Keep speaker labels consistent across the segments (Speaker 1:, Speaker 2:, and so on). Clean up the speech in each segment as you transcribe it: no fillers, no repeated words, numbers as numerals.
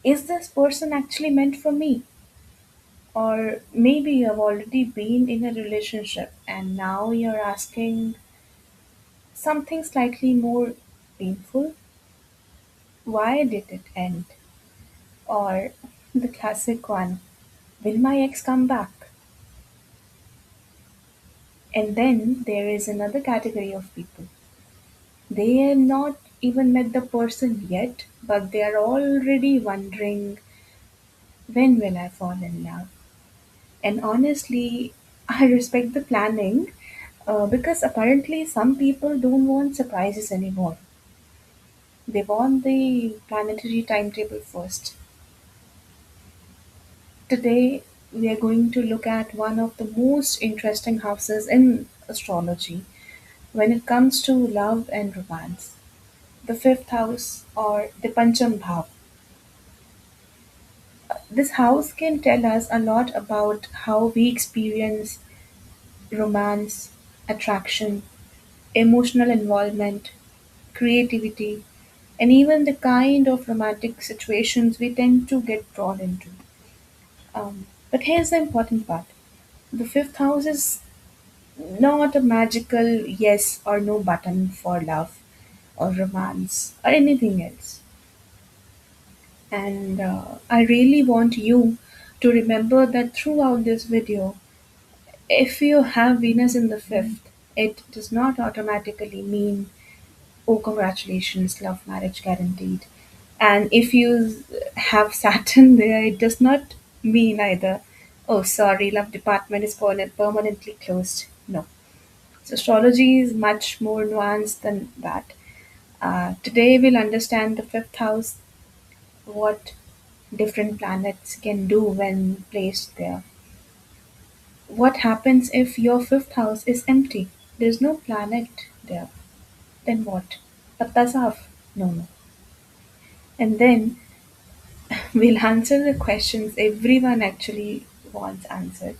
Speaker 1: Is this person actually meant for me? Or maybe you have already been in a relationship and now you're asking something slightly more painful. Why did it end? Or the classic one, will my ex come back? And then there is another category of people. They have not even met the person yet, but they are already wondering, when will I fall in love? And honestly, I respect the planning because apparently some people don't want surprises anymore. They want the planetary timetable first. Today, we are going to look at one of the most interesting houses in astrology when it comes to love and romance, the fifth house or the Pancham Bhav. This house can tell us a lot about how we experience romance, attraction, emotional involvement, creativity, and even the kind of romantic situations we tend to get drawn into. But here's the important part, the fifth house is not a magical yes or no button for love or romance or anything else. And I really want you to remember that throughout this video, if you have Venus in the fifth, it does not automatically mean, oh, congratulations, love marriage guaranteed. And if you have Saturn there, it does not mean either, oh, sorry, love department is permanently closed. No. So astrology is much more nuanced than that. Today we'll understand the fifth house, what different planets can do when placed there. What happens if your fifth house is empty? There's no planet there. Then what? Patta saaf? No, no. And then we'll answer the questions everyone actually wants answered.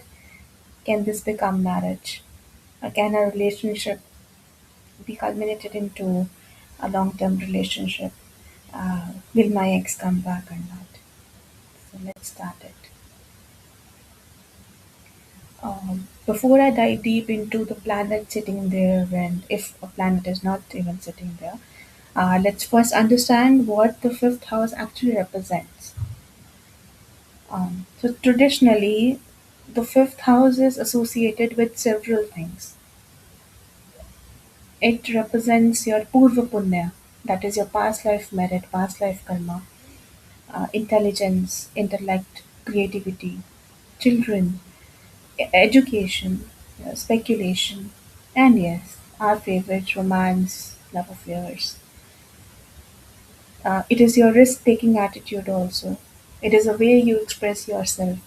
Speaker 1: Can this become marriage? Or can a relationship be culminated into a long term relationship? Will my ex come back or not? So let's start it. Before I dive deep into the planet sitting there, and if a planet is not even sitting there, let's first understand what the fifth house actually represents. So traditionally, the fifth house is associated with several things. It represents your purva punya, that is your past life merit, past life karma, intelligence, intellect, creativity, children, education, speculation, and yes, our favorite romance, love affairs. It is your risk taking attitude also. It is the way you express yourself.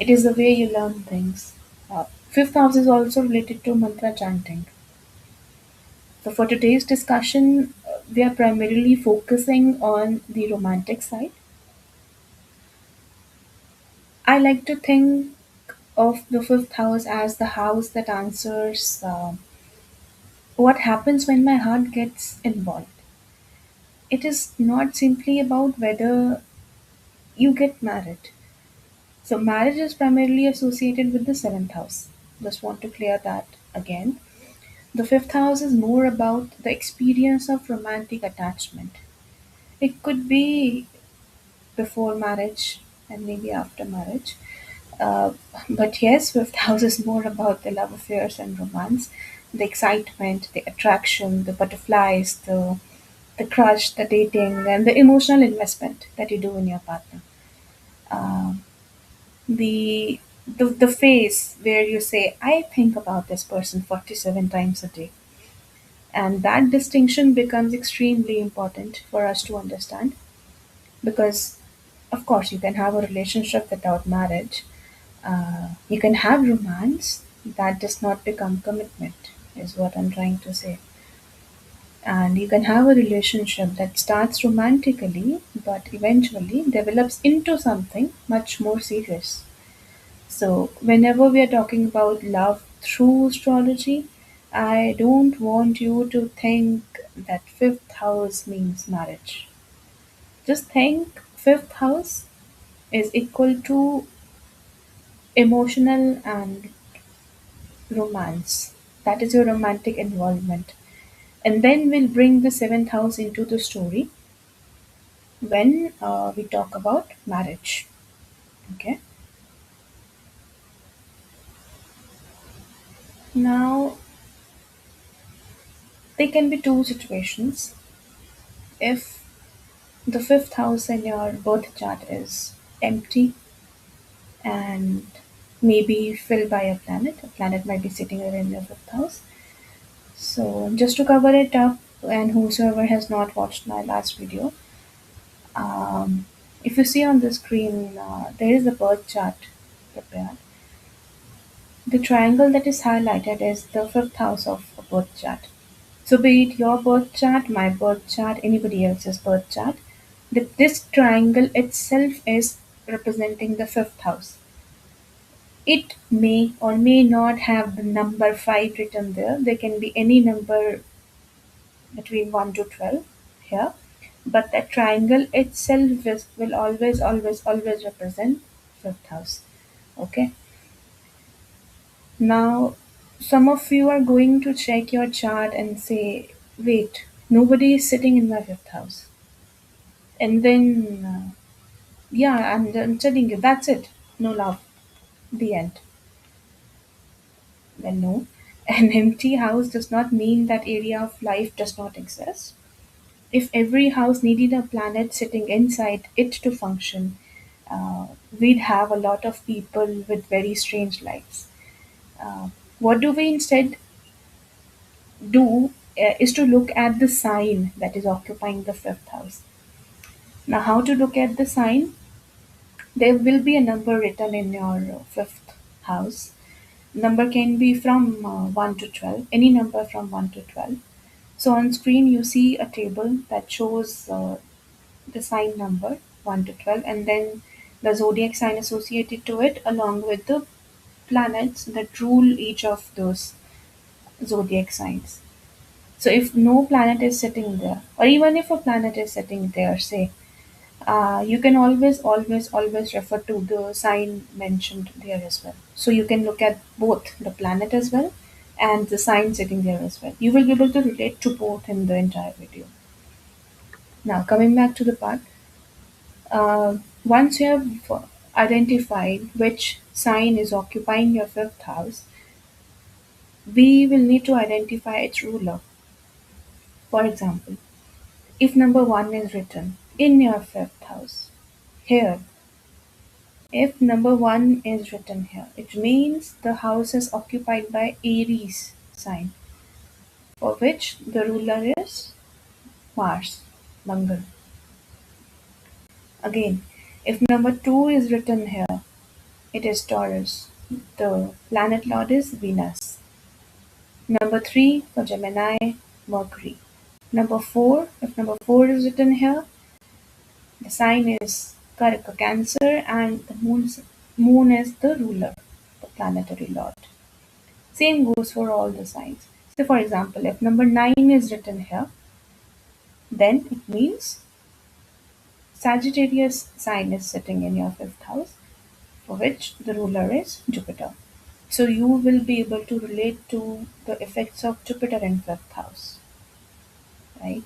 Speaker 1: It is the way you learn things. Fifth house is also related to mantra chanting. So, for today's discussion, we are primarily focusing on the romantic side. I like to think of the fifth house as the house that answers what happens when my heart gets involved. It is not simply about whether you get married. So, marriage is primarily associated with the seventh house. Just want to clear that again. The fifth house is more about the experience of romantic attachment. It could be before marriage and maybe after marriage. Uh, but yes, fifth house is more about the love affairs and romance, the excitement, the attraction, the butterflies, the crush, the dating, and the emotional investment that you do in your partner. Um, the phase where you say, I think about this person 47 times a day. And that distinction becomes extremely important for us to understand because, of course, you can have a relationship without marriage. You can have romance that does not become commitment, is what I'm trying to say. And you can have a relationship that starts romantically but eventually develops into something much more serious. So, whenever we are talking about love through astrology, I don't want you to think that fifth house means marriage. Just think Fifth house is equal to emotional and romance. That is your romantic involvement. And then we'll bring the seventh house into the story when we talk about marriage. Okay. Now, there can be two situations. If the fifth house in your birth chart is empty and maybe filled by a planet might be sitting there in your fifth house. So, just to cover it up, and whosoever has not watched my last video, um, if you see on the screen, there is a birth chart prepared. The triangle that is highlighted is the fifth house of a birth chart. So, be it your birth chart, my birth chart, anybody else's birth chart, this triangle itself is representing the fifth house. It may or may not have the number 5 written there. There can be any number between 1 to 12 here. But that triangle itself will always, always, always represent fifth house. Okay. Now, some of you are going to check your chart and say, wait, nobody is sitting in my fifth house. And then, yeah, I'm telling you, that's it. No love. The end. Well, no. An empty house does not mean that area of life does not exist. If every house needed a planet sitting inside it to function, we'd have a lot of people with very strange lives. What do we instead do is to look at the sign that is occupying the fifth house. Now, how to look at the sign? There will be a number written in your fifth house. Number can be from 1 to 12, any number from 1 to 12. So on screen you see a table that shows the sign number 1 to 12 and then the zodiac sign associated to it along with the planets that rule each of those zodiac signs. So if no planet is sitting there, or even if a planet is sitting there, say, you can always refer to the sign mentioned there as well. So you can look at both the planet as well and the sign sitting there as well. You will be able to relate to both in the entire video. Now, coming back to the part, once you have identified which sign is occupying your fifth house, we will need to identify its ruler. For example, if number 1 is written in your fifth house, here, if number 1 is written here, it means the house is occupied by Aries sign, for which the ruler is Mars, Mangal. Again, if number 2 is written here, it is Taurus. The planet lord is Venus. Number 3 for Gemini, Mercury. Number 4, if number 4 is written here, the sign is Cancer and the moon is the ruler, the planetary lord. Same goes for all the signs. So for example, if number 9 is written here, then it means Sagittarius sign is sitting in your fifth house, for which the ruler is Jupiter. So you will be able to relate to the effects of Jupiter in fifth house, right?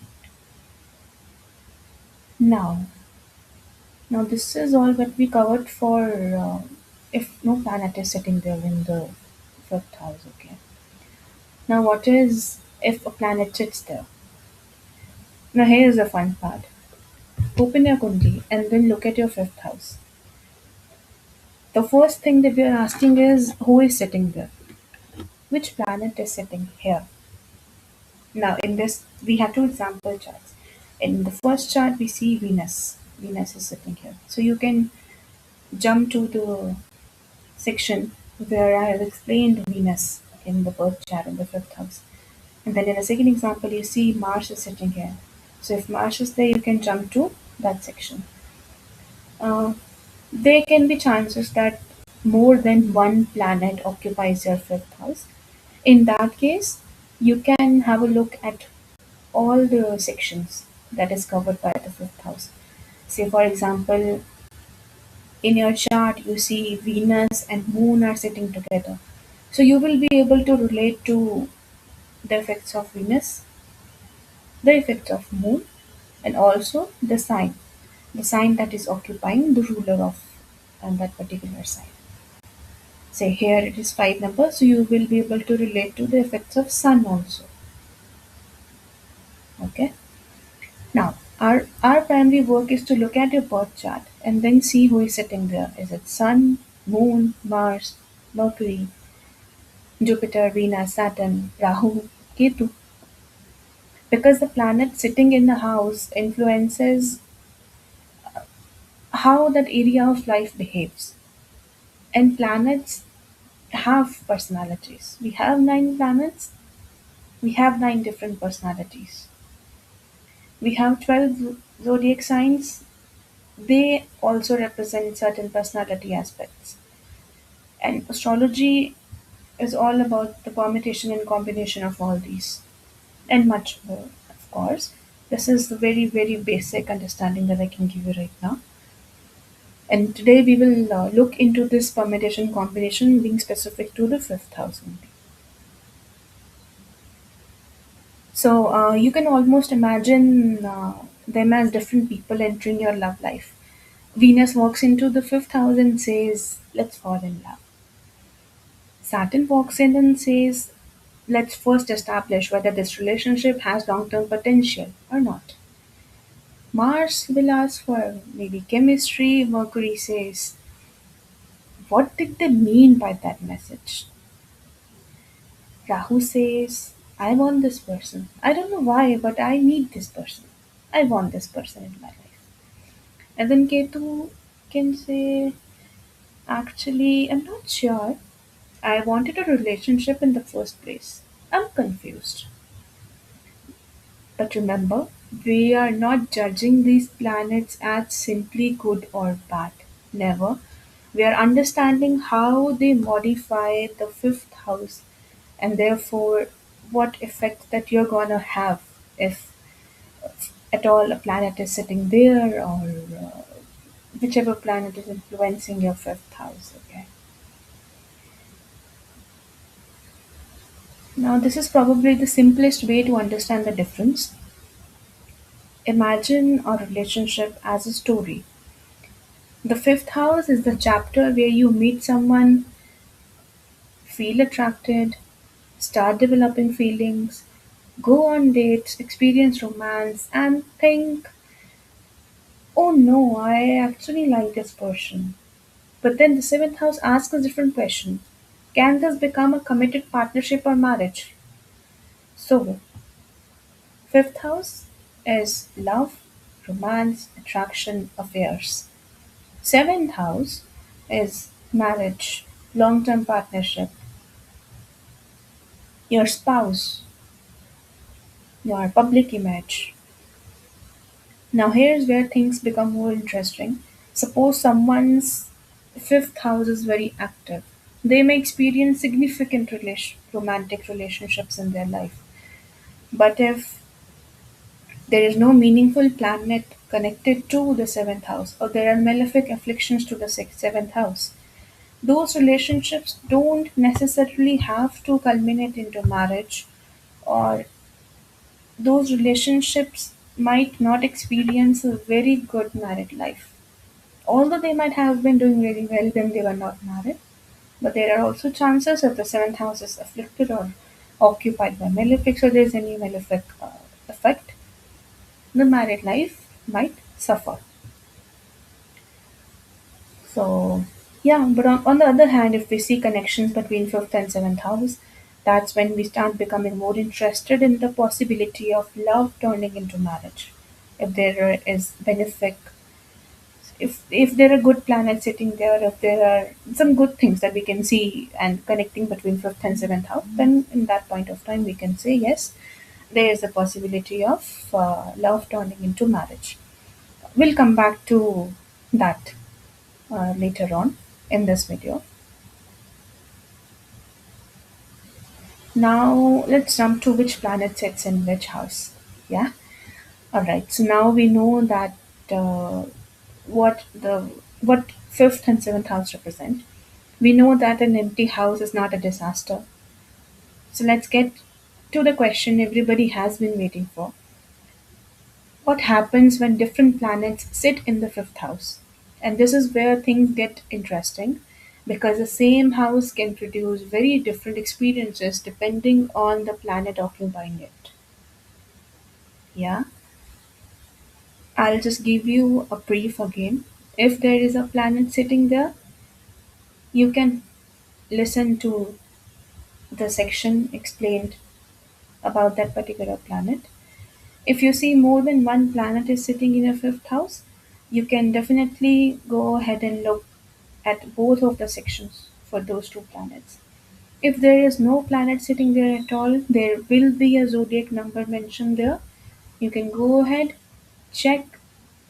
Speaker 1: Now, now this is all that we covered for if no planet is sitting there in the fifth house. Okay. Now, what is if a planet sits there? Now, here's the fun part. Open your Kundli and then look at your fifth house. The first thing that we are asking is who is sitting there? Which planet is sitting here? Now, in this, we have two example charts. In the first chart, we see Venus. Venus is sitting here. So you can jump to the section where I have explained Venus in the birth chart in the fifth house. And then in the second example, you see Mars is sitting here. So if Mars is there, you can jump to that section. Uh, there can be chances that more than one planet occupies your fifth house. In that case, you can have a look at all the sections that is covered by the fifth house. Say, for example, in your chart, you see Venus and Moon are sitting together. So you will be able to relate to the effects of Venus, the effects of Moon, and also the sign that is occupying the ruler of that particular sign. Say here it is 5 numbers, so you will be able to relate to the effects of Sun also. Okay. Now, our primary work is to look at your birth chart and then see who is sitting there. Is it Sun, Moon, Mars, Mercury, Jupiter, Venus, Saturn, Rahu, Ketu? Because the planet sitting in the house influences how that area of life behaves. And planets have personalities. We have 9 planets, we have 9 different personalities. We have 12 zodiac signs, they also represent certain personality aspects. And astrology is all about the permutation and combination of all these and much more, of course. This is the very, very basic understanding that I can give you right now. And today we will look into this permutation combination being specific to the fifth house only. So you can almost imagine them as different people entering your love life. Venus walks into the fifth house and says, "Let's fall in love." Saturn walks in and says, "Let's first establish whether this relationship has long term potential or not." Mars will ask for maybe chemistry. Mercury says, "What did they mean by that message?" Rahu says, "I want this person. I don't know why, but I need this person. I want this person in my life." And then Ketu can say, "Actually, I'm not sure. I wanted a relationship in the first place. I'm confused." But remember, we are not judging these planets as simply good or bad. Never. We are understanding how they modify the fifth house and therefore what effect that you're gonna have if at all a planet is sitting there or whichever planet is influencing your fifth house. Okay. Now, this is probably the simplest way to understand the difference. Imagine a relationship as a story. The fifth house is the chapter where you meet someone, feel attracted, start developing feelings, go on dates, experience romance, and think, "Oh no, I actually like this person." But then the seventh house asks a different question. Can this become a committed partnership or marriage? So, fifth house is love, romance, attraction, affairs. Seventh house is marriage, long term partnership, your spouse, your public image. Now, here's where things become more interesting. Suppose someone's fifth house is very active. They may experience significant romantic relationships in their life. But if there is no meaningful planet connected to the seventh house, or there are malefic afflictions to the seventh house, those relationships don't necessarily have to culminate into marriage, or those relationships might not experience a very good married life. Although they might have been doing really well when they were not married, but there are also chances if the seventh house is afflicted or occupied by malefics or there's any malefic effect, the married life might suffer. So, yeah, but on the other hand, if we see connections between fifth and seventh house, that's when we start becoming more interested in the possibility of love turning into marriage. If there is benefic, if there are good planets sitting there, if there are some good things that we can see and connecting between fifth and seventh house, then in that point of time we can say yes, there is a possibility of love turning into marriage. We'll come back to that later on in this video. Now let's jump to which planet sits in which house. Yeah. All right. So now we know that uh, what the what fifth and seventh house represent. We know that an empty house is not a disaster. So let's get to the question everybody has been waiting for. What happens when different planets sit in the fifth house? And this is where things get interesting because the same house can produce very different experiences depending on the planet occupying it. Yeah, I'll just give you a brief again. If there is a planet sitting there, you can listen to the section explained about that particular planet. If you see more than one planet is sitting in a fifth house, you can definitely go ahead and look at both of the sections for those two planets. If there is no planet sitting there at all, there will be a zodiac number mentioned there. You can go ahead, check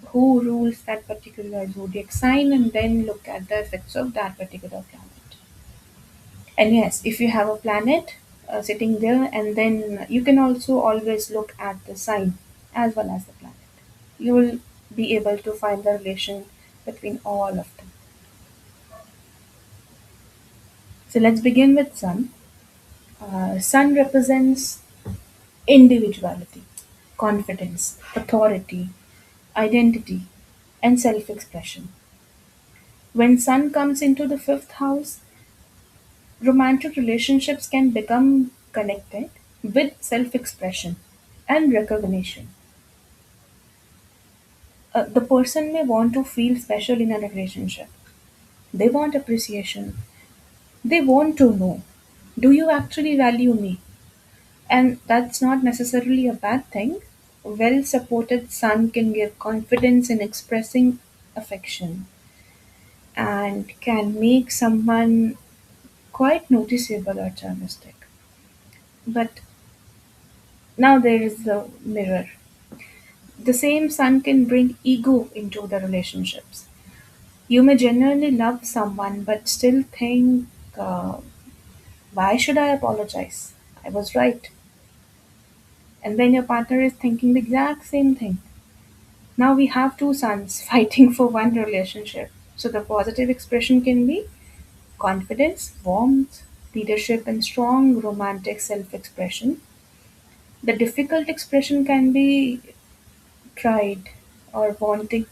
Speaker 1: who rules that particular zodiac sign, and then look at the effects of that particular planet. And yes, if you have a planet sitting there, and then you can also always look at the sign as well as the planet. You will be able to find the relation between all of them. So let's begin with Sun. Sun represents individuality, confidence, authority, identity, and self expression. When Sun comes into the fifth house, romantic relationships can become connected with self expression and recognition. The person may want to feel special in a relationship. They want appreciation. They want to know, do you actually value me? And that's not necessarily a bad thing. Well supported Sun can give confidence in expressing affection and can make someone quite noticeable or charmistic. But now there is the mirror. The same Sun can bring ego into the relationships. You may genuinely love someone but still think, why should I apologize? I was right. And then your partner is thinking the exact same thing. Now we have two suns fighting for one relationship. So the positive expression can be confidence, warmth, leadership, and strong romantic self expression. The difficult expression can be pride or wanting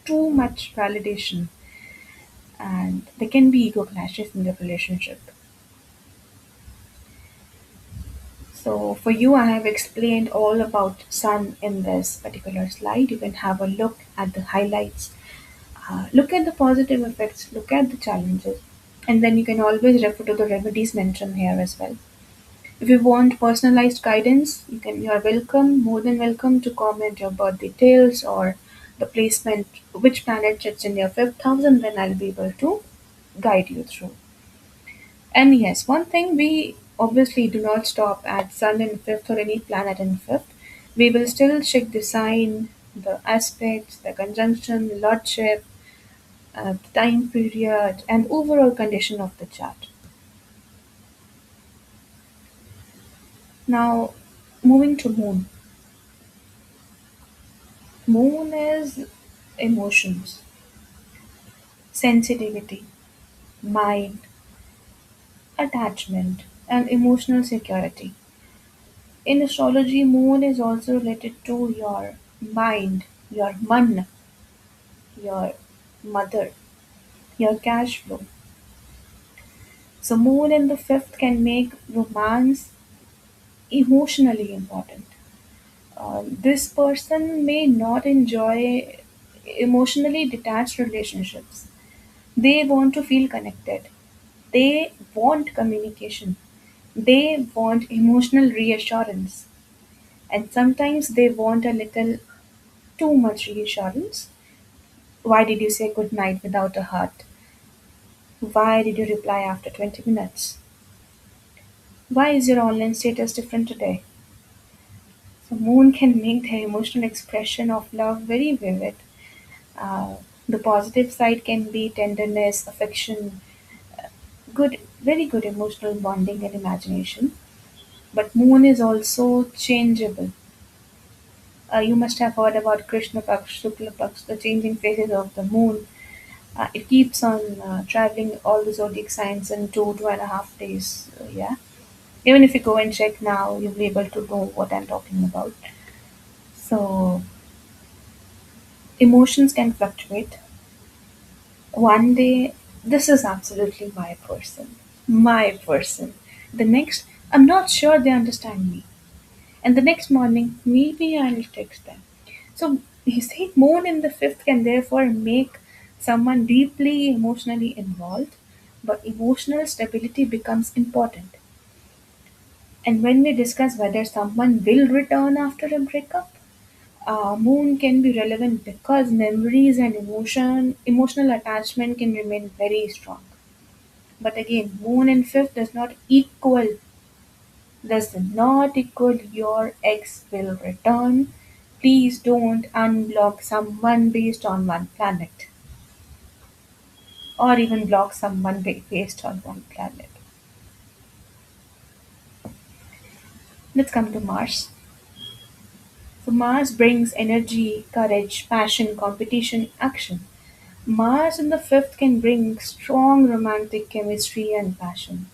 Speaker 1: too much validation, and there can be ego clashes in the relationship. So for you, I have explained all about sun in this particular slide. You can have a look at the highlights, look at the positive effects, look at the challenges, and then you can always refer to the remedies mentioned here as well. If you want personalized guidance, you are welcome, more than welcome to comment your birth details or the placement, which planet sits in your fifth house, and then I'll be able to guide you through. And yes, one thing we obviously do not stop at Sun in fifth or any planet in fifth. We will still check the sign, the aspects, the conjunction, lordship, the time period, and overall condition of the chart. Now, moving to Moon. Moon is emotions, sensitivity, mind, attachment, and emotional security. In astrology, Moon is also related to your mind, your man, your mother, your cash flow. So, Moon in the fifth can make romance emotionally important. This person may not enjoy emotionally detached relationships. They want to feel connected. They want communication. They want emotional reassurance. And sometimes they want a little too much reassurance. Why did you say good night without a heart? Why did you reply after 20 minutes? Why is your online status different today? So, moon can make the emotional expression of love very vivid. Uh, the positive side can be tenderness, affection, good, very good emotional bonding and imagination. But moon is also changeable. You must have heard about Krishna Paksh, Shukla Paksh, the changing phases of the moon. It keeps on traveling all the zodiac signs in 2.5 days. Yeah. Even if you go and check now, you'll be able to know what I'm talking about. So, emotions can fluctuate. One day, this is absolutely my person. My person. The next, I'm not sure they understand me. And the next morning, maybe I'll text them. So, you see, moon in the fifth can therefore make someone deeply emotionally involved, but emotional stability becomes important. And when we discuss whether someone will return after a breakup, moon can be relevant because memories and emotional attachment can remain very strong. But again, moon in fifth does not equal your ex will return. Please don't unblock someone based on one planet, or even block someone based on one planet. Let's come to Mars. So Mars brings energy, courage, passion, competition, action. Mars in the fifth can bring strong romantic chemistry and passion.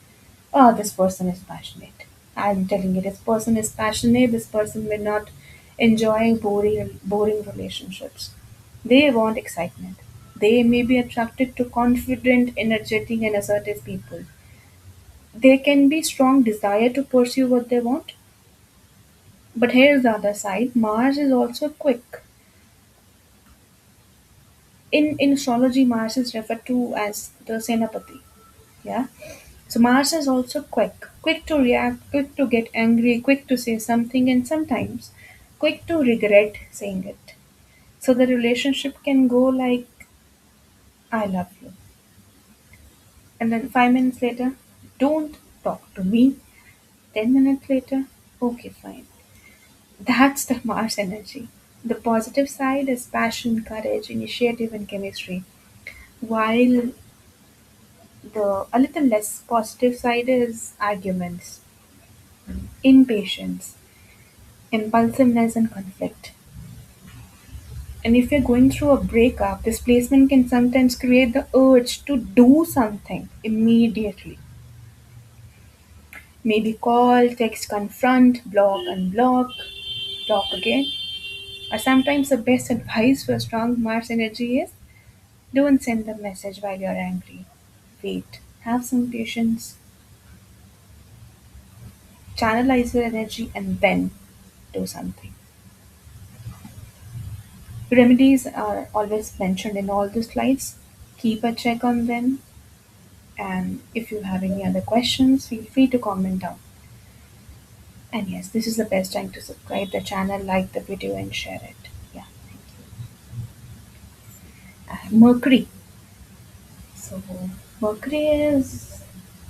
Speaker 1: Oh, this person is passionate. I'm telling you, this person is passionate. This person will not enjoy boring relationships. They want excitement. They may be attracted to confident, energetic, and assertive people. There can be strong desire to pursue what they want. But here's the other side. Mars is also quick. In astrology, Mars is referred to as the Senapati. Yeah. So Mars is also quick to react, quick to get angry, quick to say something, and sometimes quick to regret saying it. So the relationship can go like, I love you. And then 5 minutes later, don't talk to me. 10 minutes later, okay, fine. That's the Mars energy. The positive side is passion, courage, initiative, and chemistry. While the a little less positive side is arguments, impatience, impulsiveness, and conflict. And if you're going through a breakup, displacement can sometimes create the urge to do something immediately. Maybe call, text, confront, block, unblock, block again. Or sometimes the best advice for strong Mars energy is don't send the message while you're angry. Wait, have some patience, channelize your energy, and then do something. Remedies are always mentioned in all the slides. Keep a check on them. And if you have any other questions, feel free to comment down. And yes, this is the best time to subscribe the channel, like the video, and share it. Yeah. Mercury. So Mercury is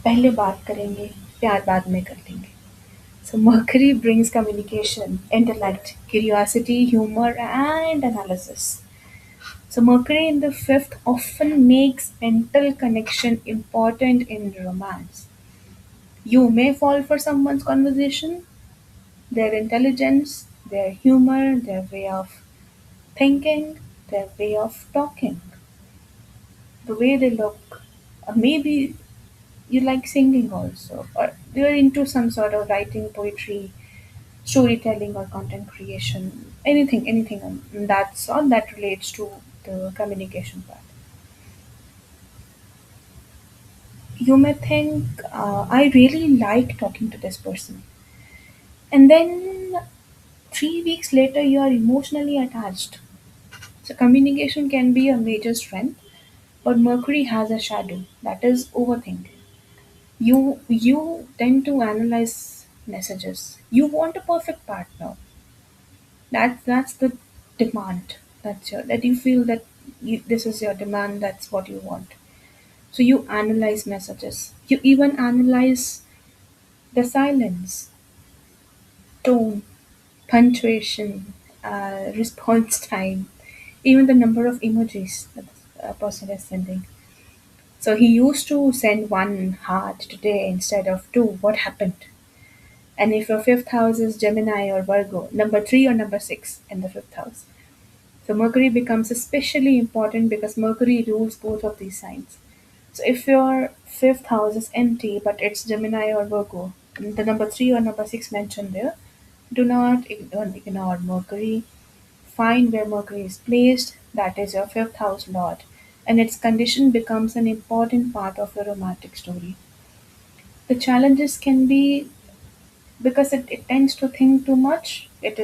Speaker 1: पहले बात करेंगे प्यार बाद में कर लेंगे. So Mercury brings communication, intellect, curiosity, humor, and analysis. So Mercury in the fifth often makes mental connection important in romance. You may fall for someone's conversation, their intelligence, their humor, their way of thinking, their way of talking, the way they look. Or maybe you like singing also, or you're into some sort of writing, poetry, storytelling, or content creation. Anything on that sort that relates to the communication part. You may think, I really like talking to this person. And then 3 weeks later, you are emotionally attached. So, communication can be a major strength, but Mercury has a shadow that is overthinking. You tend to analyze messages. You want a perfect partner. That's the demand. That you feel that this is your demand. That's what you want. So you analyze messages. You even analyze the silence, tone, punctuation, response time, even the number of emojis that a person is sending. So he used to send one heart today instead of two. What happened? And if your fifth house is Gemini or Virgo, number 3 or number 6 in the fifth house. So Mercury becomes especially important because Mercury rules both of these signs. So if your fifth house is empty but it's Gemini or Virgo, the number 3 or number 6 mentioned there, do not ignore Mercury. Find where Mercury is placed, that is your fifth house lord, and its condition becomes an important part of your romantic story. The challenges can be because it tends to think too much. It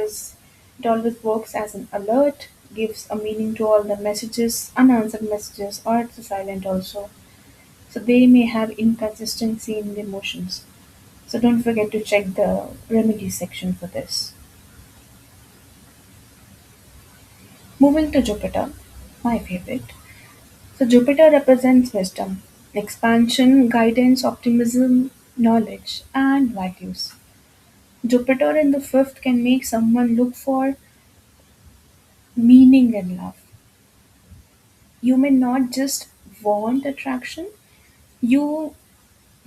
Speaker 1: always works as an alert, gives a meaning to all the messages, unanswered messages, or it's silent also. So they may have inconsistency in the emotions. So don't forget to check the remedy section for this. Moving to Jupiter, my favorite. So Jupiter represents wisdom, expansion, guidance, optimism, knowledge, and values. Jupiter in the fifth can make someone look for meaning in love. You may not just want attraction, you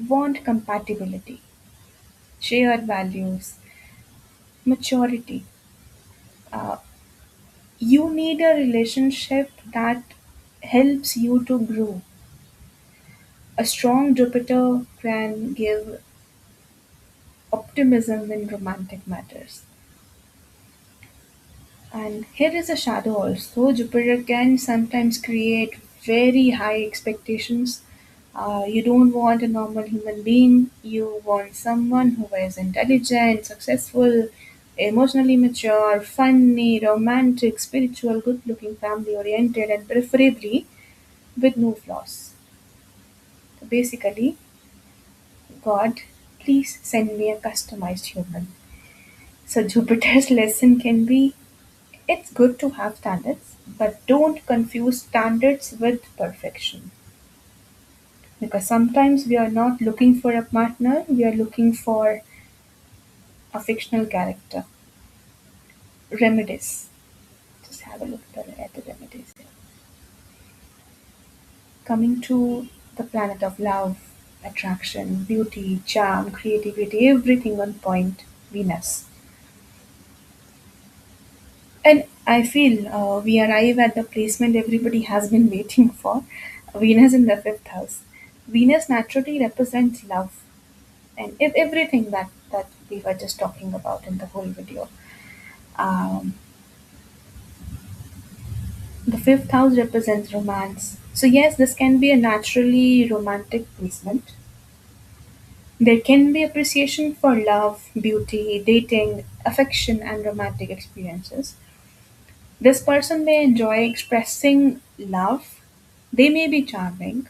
Speaker 1: want compatibility, shared values, maturity. Uh, you need a relationship that helps you to grow. A strong Jupiter can give optimism in romantic matters. And here is a shadow also. Jupiter can sometimes create very high expectations. You don't want a normal human being, you want someone who is intelligent, successful, emotionally mature, funny, romantic, spiritual, good looking, family oriented, and preferably with no flaws. So basically, God, please send me a customized human. So Jupiter's lesson can be, it's good to have standards, but don't confuse standards with perfection. Because sometimes we are not looking for a partner, we are looking for a fictional character. Remedies. Just have a look at the remedies here. Coming to the planet of love, attraction, beauty, charm, creativity, everything on point, Venus. And I feel we arrive at the placement everybody has been waiting for, Venus in the fifth house. Venus naturally represents love and everything that we were just talking about in the whole video. Um, the fifth house represents romance. So, yes, this can be a naturally romantic placement. There can be appreciation for love, beauty, dating, affection, and romantic experiences. This person may enjoy expressing love. They may be charming,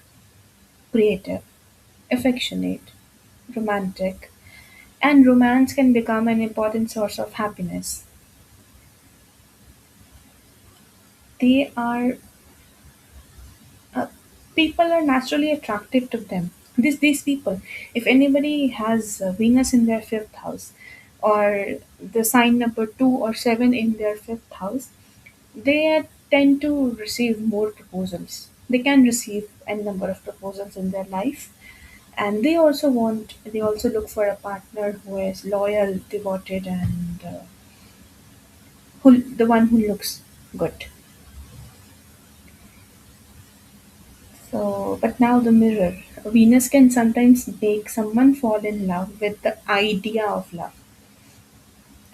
Speaker 1: creative, affectionate, romantic, and romance can become an important source of happiness. They are uh, people are naturally attractive to them. These people, if anybody has Venus in their fifth house, or the sign number 2 or 7 in their fifth house, they tend to receive more proposals. They can receive a number of proposals in their life, and they also look for a partner who is loyal, devoted, and who the one who looks good. So, but now the mirror. Venus can sometimes make someone fall in love with the idea of love,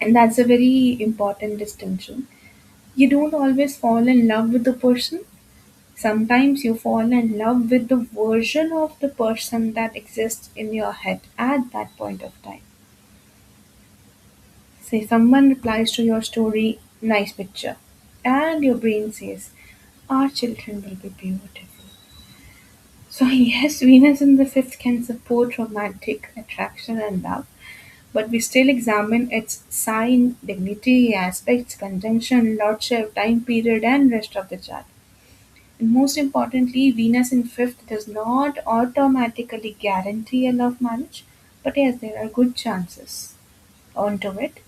Speaker 1: and that's a very important distinction. You don't always fall in love with the person. Sometimes you fall in love with the version of the person that exists in your head at that point of time. Say someone replies to your story, nice picture, and your brain says, our children will be beautiful. So, yes, Venus in the fifth can support romantic attraction and love, but we still examine its sign, dignity, aspects, conjunction, lordship, time period, and rest of the chart. And most importantly, Venus in fifth does not automatically guarantee a love marriage, but yes, there are good chances onto it.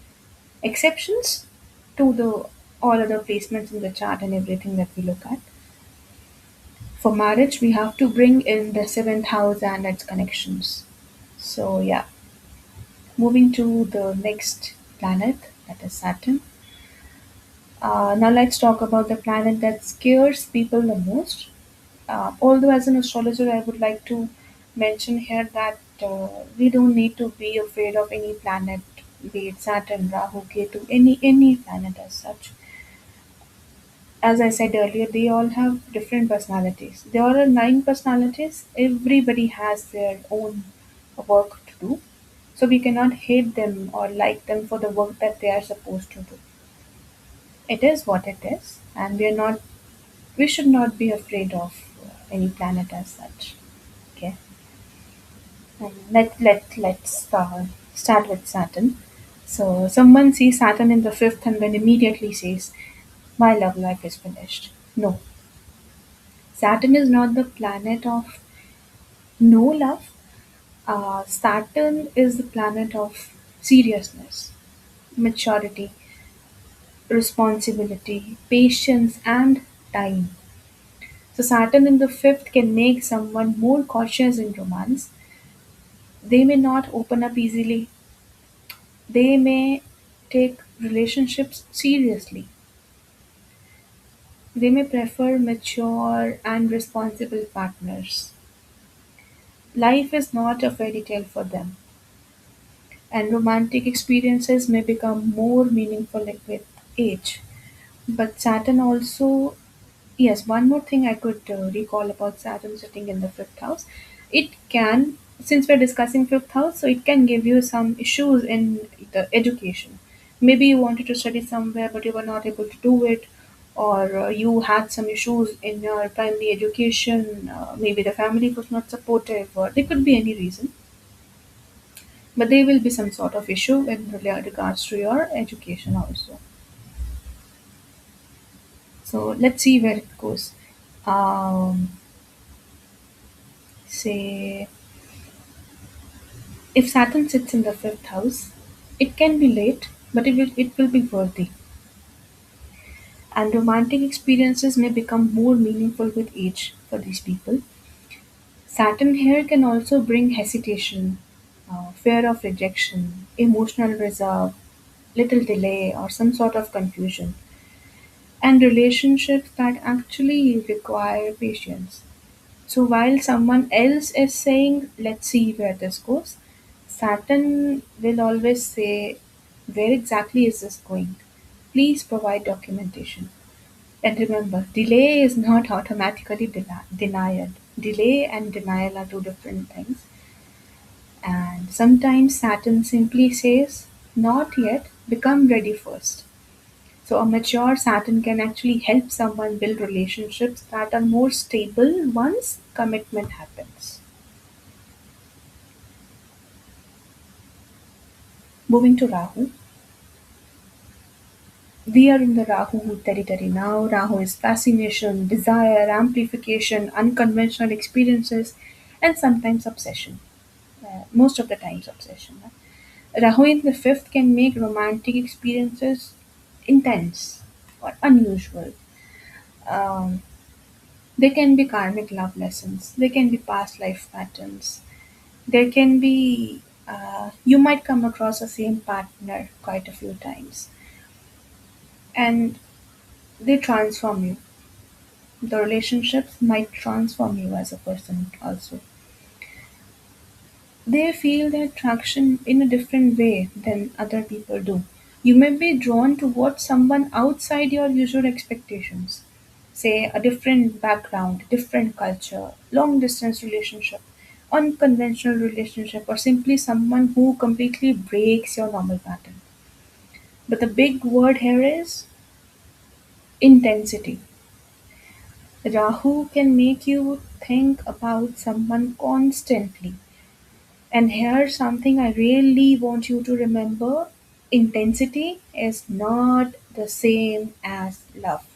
Speaker 1: Exceptions to the all other placements in the chart and everything that we look at. For marriage, we have to bring in the seventh house and its connections. So yeah, Moving to the next planet, that is Saturn. Now let's talk about the planet that scares people the most. Although, as an astrologer, I would like to mention here that we don't need to be afraid of any planet, be it Saturn, Rahu, Ketu, any planet as such. As I said earlier, they all have different personalities. There are nine personalities. Everybody has their own work to do. So we cannot hate them or like them for the work that they are supposed to do. It is what it is, and we should not be afraid of any planet as such. Okay. Let's start with Saturn. So someone sees Saturn in the fifth and then immediately says, "My love life is finished." No, Saturn is not the planet of no love. Saturn is the planet of seriousness, maturity, responsibility, patience, and time. So Saturn in the fifth can make someone more cautious in romance. They may not open up easily. They may take relationships seriously. They may prefer mature and responsible partners. Life is not a fairy tale for them, and romantic experiences may become more meaningful with age. But Saturn also, yes, one more thing I could recall about Saturn sitting in the fifth house. It can, since we're discussing fifth house, so it can give you some issues in the education. Maybe you wanted to study somewhere, but you were not able to do it, or you had some issues in your primary education. Maybe the family was not supportive, or there could be any reason. But there will be some sort of issue in regards to your education also. So let's see where it goes. Um, Say, if Saturn sits in the fifth house, it can be late, but it will be worthy. And romantic experiences may become more meaningful with age for these people. Saturn here can also bring hesitation, fear of rejection, emotional reserve, little delay, or some sort of confusion, and relationships that actually require patience. So while someone else is saying, let's see where this goes, Saturn will always say, where exactly is this going? Please provide documentation. And remember, delay is not automatically denial. Delay and denial are two different things. And sometimes Saturn simply says, not yet, become ready first. So a mature Saturn can actually help someone build relationships that are more stable once commitment happens. Moving to Rahu, we are in the Rahu territory now. Rahu is fascination, desire, amplification, unconventional experiences, and sometimes obsession. Most of the times, obsession. Rahu in the fifth can make romantic experiences intense or unusual. Um, they can be karmic love lessons, they can be past life patterns, there can be, you might come across the same partner quite a few times, and they transform you. The relationships might transform you as a person also. They feel their attraction in a different way than other people do. You may be drawn towards someone outside your usual expectations. Say a different background, different culture, long distance relationship, unconventional relationship, or simply someone who completely breaks your normal pattern. But the big word here is intensity. Rahu can make you think about someone constantly. And here's something I really want you to remember: intensity is not the same as love,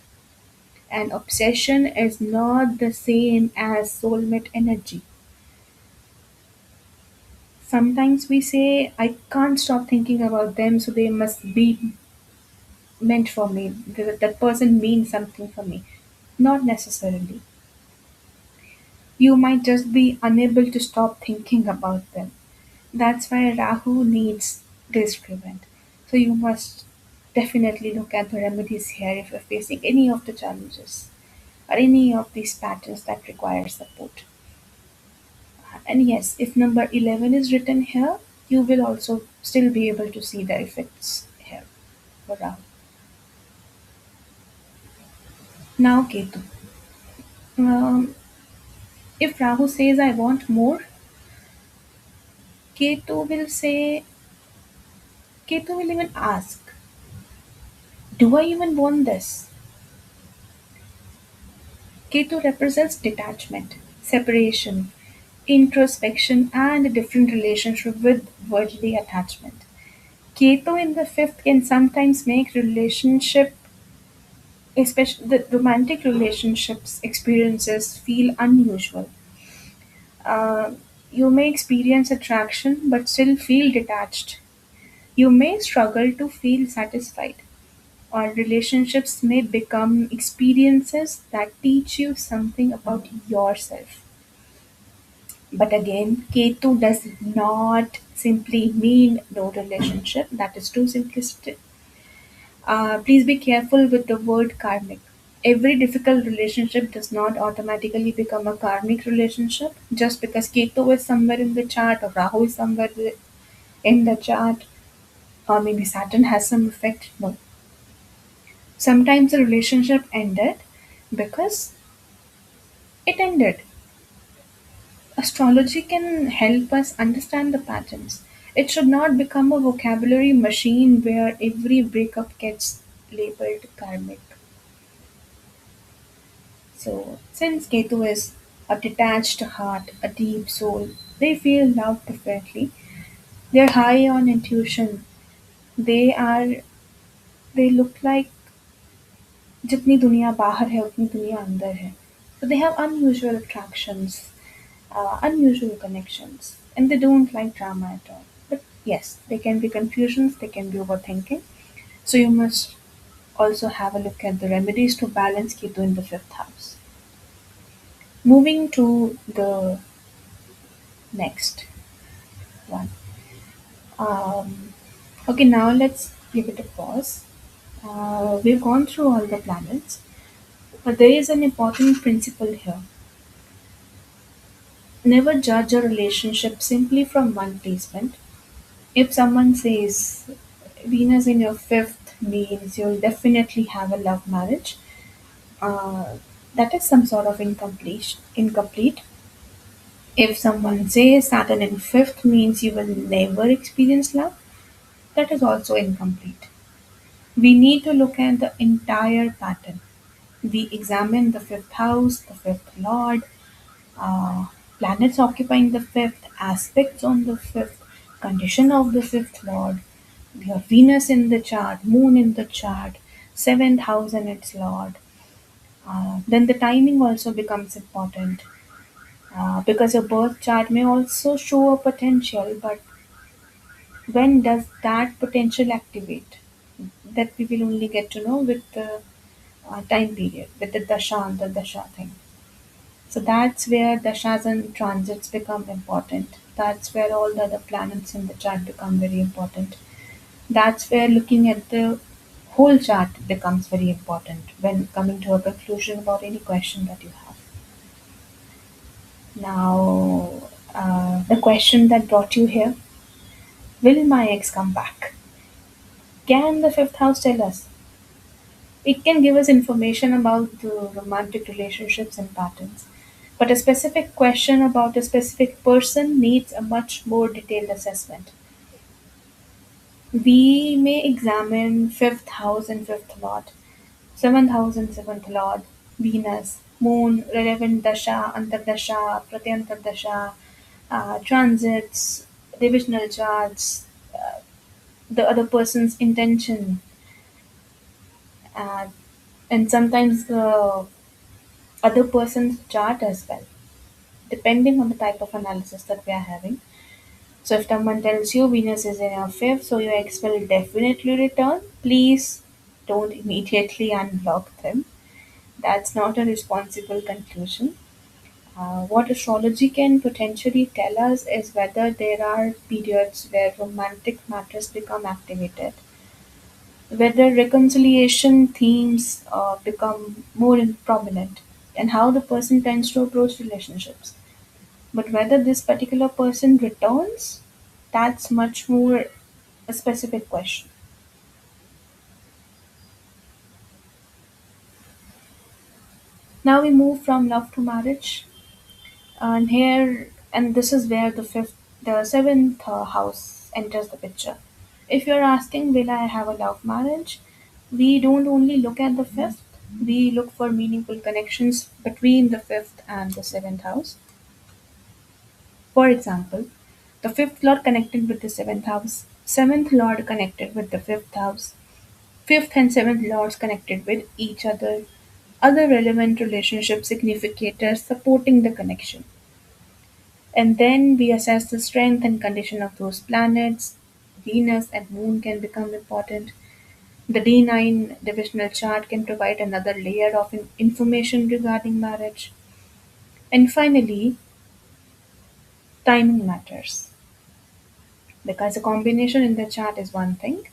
Speaker 1: and obsession is not the same as soulmate energy. Sometimes we say, I can't stop thinking about them, so they must be meant for me. That person means something for me. Not necessarily. You might just be unable to stop thinking about them. That's why Rahu needs disagreement. So you must definitely look at the remedies here if you're facing any of the challenges or any of these patterns that require support. And yes, if number 11 is written here, you will also still be able to see the effects here for Rahu. Now Ketu. Um, if Rahu says I want more, Ketu will say, Ketu will even ask, do I even want this? Ketu represents detachment, separation, introspection, and a different relationship with worldly attachment. Ketu in the fifth can sometimes make relationship, especially the romantic relationships experiences, feel unusual. Uh, you may experience attraction but still feel detached. You may struggle to feel satisfied, or relationships may become experiences that teach you something about yourself. But again, Ketu does not simply mean no relationship. That is too simplistic. Please be careful with the word karmic. Every difficult relationship does not automatically become a karmic relationship just because Ketu is somewhere in the chart or Rahu is somewhere in the chart or maybe Saturn has some effect. No. Sometimes the relationship ended because it ended. Astrology can help us understand the patterns. It should not become a vocabulary machine where every breakup gets labeled karmic. So, since Ketu is a detached heart, a deep soul, they feel love differently. They're high on intuition. They are. They look like जितनी दुनिया बाहर है उतनी दुनिया अंदर है. So they have unusual attractions, unusual connections, and they don't like drama at all. But yes, there can be confusions, there can be overthinking. So you must also have a look at the remedies to balance Ketu in the fifth house. Moving to the next one. Um, okay, now let's give it a pause. We've gone through all the planets, but there is an important principle here. Never judge a relationship simply from one placement. If someone says Venus in your fifth means you'll definitely have a love marriage, uh, that is some sort of incomplete. Incomplete. If someone says Saturn in fifth means you will never experience love, that is also incomplete. We need to look at the entire pattern. We examine the fifth house, the fifth lord, uh, planets occupying the fifth, aspects on the fifth, condition of the fifth lord, your Venus in the chart, moon in the chart, seventh house and its lord. Then the timing also becomes important because your birth chart may also show a potential, but when does that potential activate? That we will only get to know with the time period, with the dasha and the dasha thing. So that's where dashas and transits become important. That's where all the other planets in the chart become very important. That's where looking at the whole chart becomes very important when coming to a conclusion about any question that you have. Now, the question that brought you here, will my ex come back? Can the fifth house tell us? It can give us information about the romantic relationships and patterns. But a specific question about a specific person needs a much more detailed assessment. We may examine fifth house and fifth lord, seventh house and seventh lord, Venus, moon, relevant dasha, antardasha, pratyantardasha, transits, divisional charts, the other person's intention, uh, and sometimes the other person's chart as well, depending on the type of analysis that we are having. So if someone tells you Venus is in your fifth, so your ex will definitely return, please don't immediately unblock them. That's not a responsible conclusion. what astrology can potentially tell us is whether there are periods where romantic matters become activated, whether reconciliation themes become more prominent, and how the person tends to approach relationships. But whether this particular person returns, that's much more a specific question. Now we move from love to marriage, and this is where the seventh house enters the picture. If you're asking, will I have a love marriage? We don't only look at the fifth, we look for meaningful connections between the fifth and the seventh house. For example, the fifth lord connected with the seventh house, seventh lord connected with the fifth house, fifth and seventh lords connected with each other relevant relationship significators supporting the connection. And then we assess the strength and condition of those planets. Venus and Moon can become important. The D9 divisional chart can provide another layer of information regarding marriage. And finally, timing matters because a combination in the chart is one thing.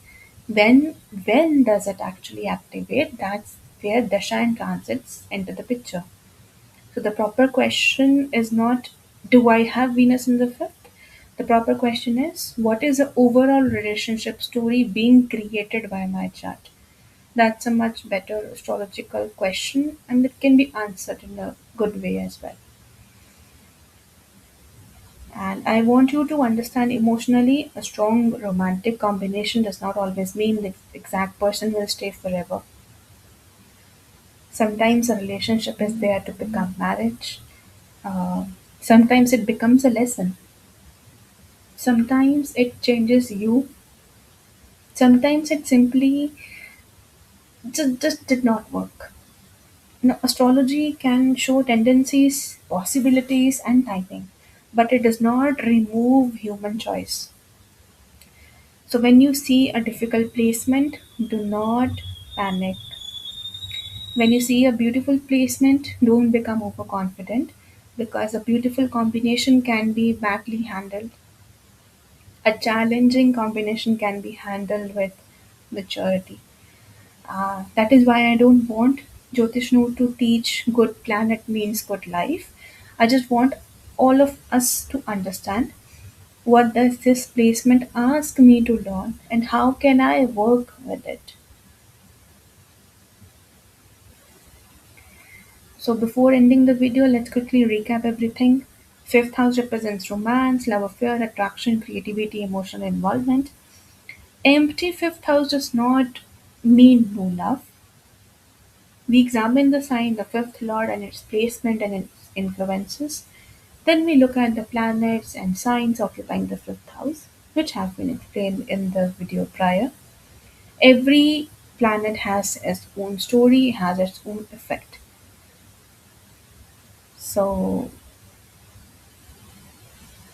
Speaker 1: When does it actually activate? That's where dasha and transits enter the picture. So the proper question is not, do I have Venus in the fifth? The proper question is, what is the overall relationship story being created by my chart? That's a much better astrological question and it can be answered in a good way as well. And I want you to understand emotionally, a strong romantic combination does not always mean the exact person will stay forever. Sometimes a relationship is there to become marriage. Uh, Sometimes it becomes a lesson. Sometimes it changes you. Sometimes it simply just did not work. Now, astrology can show tendencies, possibilities, and timing, but it does not remove human choice. So, when you see a difficult placement, do not panic. When you see a beautiful placement, don't become overconfident because a beautiful combination can be badly handled. A challenging combination can be handled with maturity. That is why I don't want Jyotishnu to teach good planet means good life. I just want all of us to understand what does this placement ask me to learn and how can I work with it. So before ending the video, let's quickly recap everything. Fifth house represents romance, love affair, attraction, creativity, emotional involvement. Empty fifth house does not mean no love. We examine the sign, the fifth lord, and its placement and its influences. Then we look at the planets and signs occupying the fifth house, which have been explained in the video prior. Every planet has its own story, has its own effect. So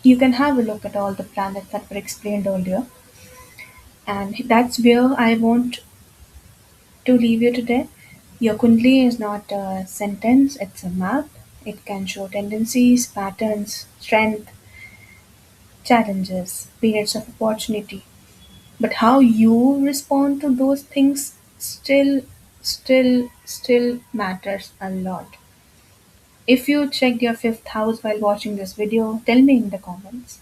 Speaker 1: you can have a look at all the planets that were explained earlier. And that's where I want to leave you today. Your Kundli is not a sentence, it's a map. It can show tendencies, patterns, strength, challenges, periods of opportunity. But how you respond to those things still matters a lot. If you checked your fifth house while watching this video, tell me in the comments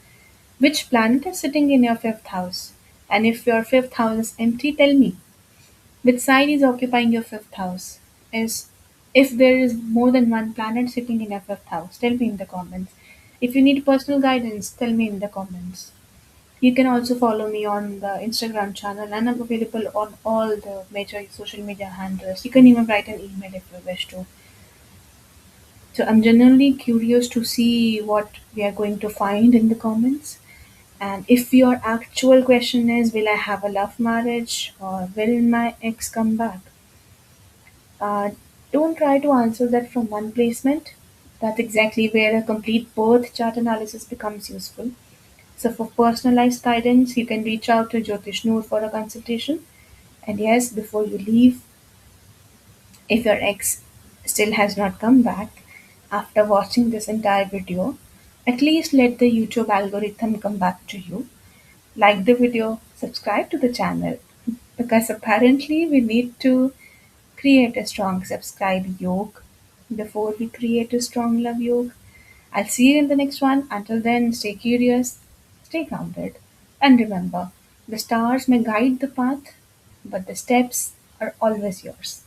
Speaker 1: which planet is sitting in your fifth house. And if your fifth house is empty, tell me which side is occupying your fifth house. Is if there is more than one planet sitting in your fifth house, tell me in the comments. If you need personal guidance, tell me in the comments. You can also follow me on the Instagram channel and I'm available on all the major social media handles. You can even write an email if you wish to. So I'm genuinely curious to see what we are going to find in the comments. And if your actual question is, will I have a love marriage or will my ex come back? Uh, don't try to answer that from one placement. That's exactly where a complete birth chart analysis becomes useful. So for personalized guidance, you can reach out to Jyotish Noor for a consultation. And yes, before you leave, if your ex still has not come back, After watching this entire video, at least let the YouTube algorithm come back to you. Like the video, subscribe to the channel because apparently we need to create a strong subscribe yoke before we create a strong love yoke. I'll see you in the next one. Until then, stay curious, stay grounded, and remember the stars may guide the path, but the steps are always yours.